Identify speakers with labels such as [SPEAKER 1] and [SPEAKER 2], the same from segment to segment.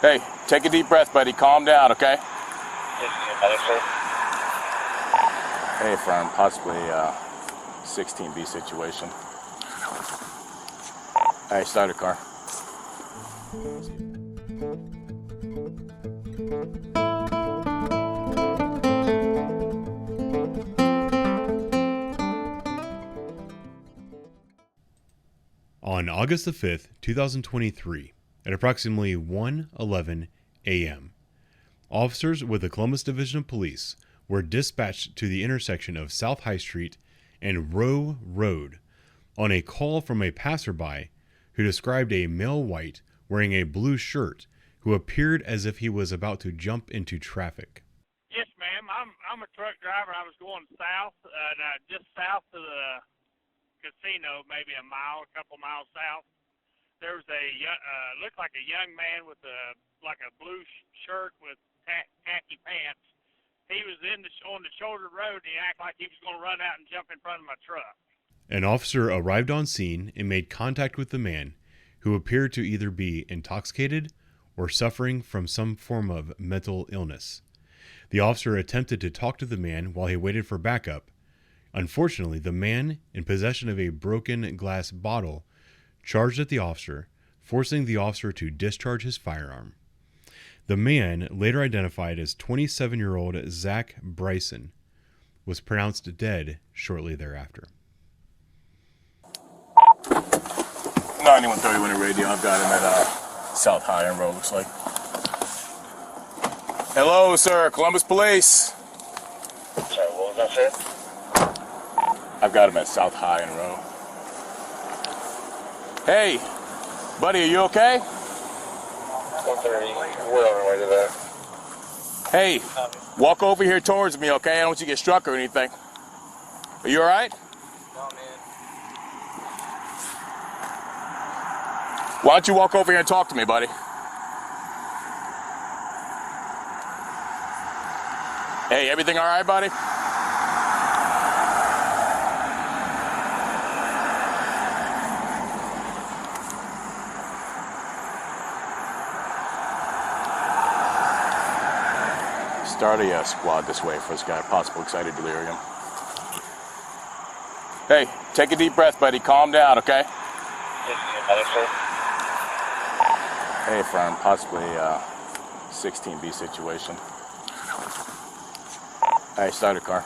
[SPEAKER 1] Hey, take a deep breath, buddy. Calm down, okay? Hey, firm, possibly 16B situation. All right, start a car.
[SPEAKER 2] On August the 5th, 2023, at approximately 1:11 a.m., officers with the Columbus Division of Police were dispatched to the intersection of South High Street and Rowe Road on a call from a passerby who described a male white wearing a blue shirt who appeared as if he was about to jump into traffic.
[SPEAKER 3] Yes, ma'am. I'm a truck driver. I was going south, just south to the casino, maybe a couple miles south. There was looked like a young man with a blue shirt with khaki pants. He was on the shoulder road, and he acted like he was going to run out and jump in front of my truck.
[SPEAKER 2] An officer arrived on scene and made contact with the man, who appeared to either be intoxicated or suffering from some form of mental illness. The officer attempted to talk to the man while he waited for backup. Unfortunately, the man, in possession of a broken glass bottle, charged at the officer, forcing the officer to discharge his firearm. The man, later identified as 27-year-old Zach Bryson, was pronounced dead shortly thereafter.
[SPEAKER 1] 9131 radio. I've got him at South High and Row, looks like. Hello, sir. Columbus Police.
[SPEAKER 4] Sorry, what was that, sir?
[SPEAKER 1] I've got him at South High and Row. Hey, buddy, are you okay?
[SPEAKER 4] 130. We're on our way to that.
[SPEAKER 1] Hey, walk over here towards me, okay? I don't want you to get struck or anything. Are you all right?
[SPEAKER 4] No, man.
[SPEAKER 1] Why don't you walk over here and talk to me, buddy? Hey, everything all right, buddy? Start a squad this way for this guy, possible excited delirium. Hey, take a deep breath, buddy. Calm down, okay? Hey, firm, possibly 16B situation. All right, start a car.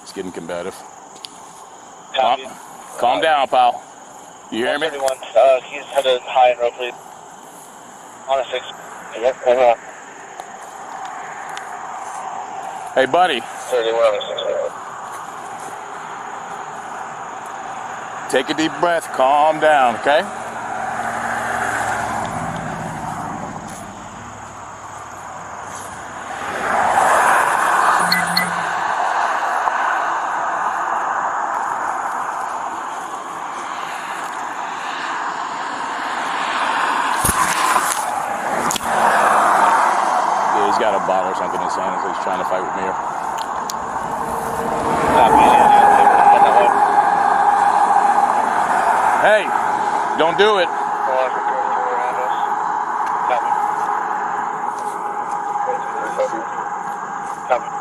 [SPEAKER 1] It's getting combative. Calm down, pal. You hear me?
[SPEAKER 4] 131. He's headed high and row, please. On a 6. Yep,
[SPEAKER 1] Hey, buddy.
[SPEAKER 4] 31 on a 6.
[SPEAKER 1] Take a deep breath. Calm down, okay? He's got a bottle or something in his hand, so he's trying to fight with me here. Hey, don't do it.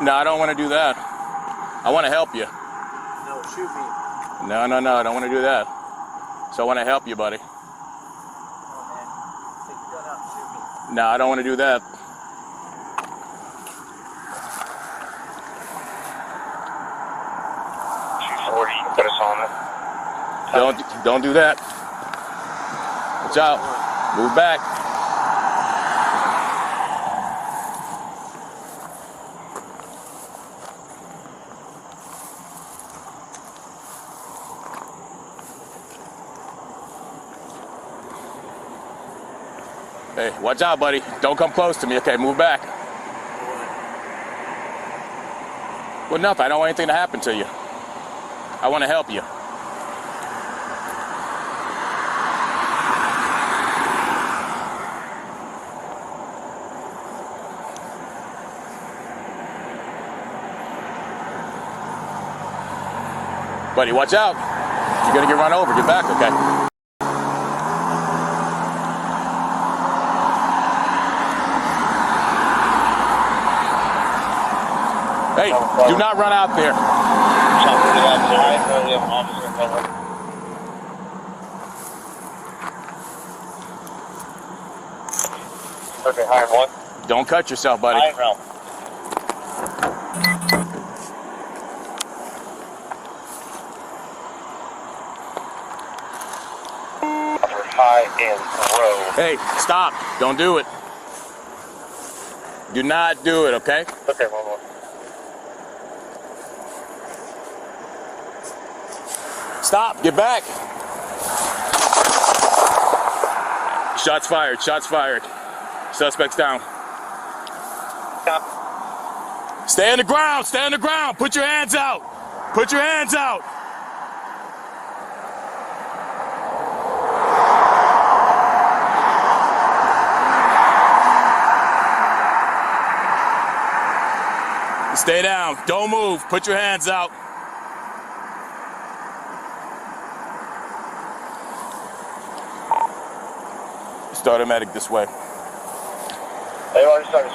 [SPEAKER 1] No, I don't want to do that. I want to help you.
[SPEAKER 4] No, shoot me.
[SPEAKER 1] No, I don't want to do that. So I want to help you, buddy.
[SPEAKER 4] No, man. Take your gun out and shoot me.
[SPEAKER 1] No, I don't want to do that.
[SPEAKER 4] 240, put us on it.
[SPEAKER 1] Don't do that. Watch out. Move back. Hey, watch out, buddy. Don't come close to me. Okay, move back. Well, nothing. I don't want anything to happen to you. I want to help you. Buddy, watch out. You're going to get run over. Get back, okay? Hey, do not run out there.
[SPEAKER 4] Shot 39 behind road. We have an officer cover. Okay, high and 1.
[SPEAKER 1] Don't cut yourself, buddy.
[SPEAKER 4] High and realm. High and road.
[SPEAKER 1] Hey, stop. Don't do it. Do not do it, okay?
[SPEAKER 4] Okay, 1 more.
[SPEAKER 1] Stop. Get back. Shots fired. Shots fired. Suspects down.
[SPEAKER 4] Stop.
[SPEAKER 1] Stay on the ground. Stay on the ground. Put your hands out. Put your hands out. Stay down. Don't move. Put your hands out. Start a medic this way.
[SPEAKER 4] They already started.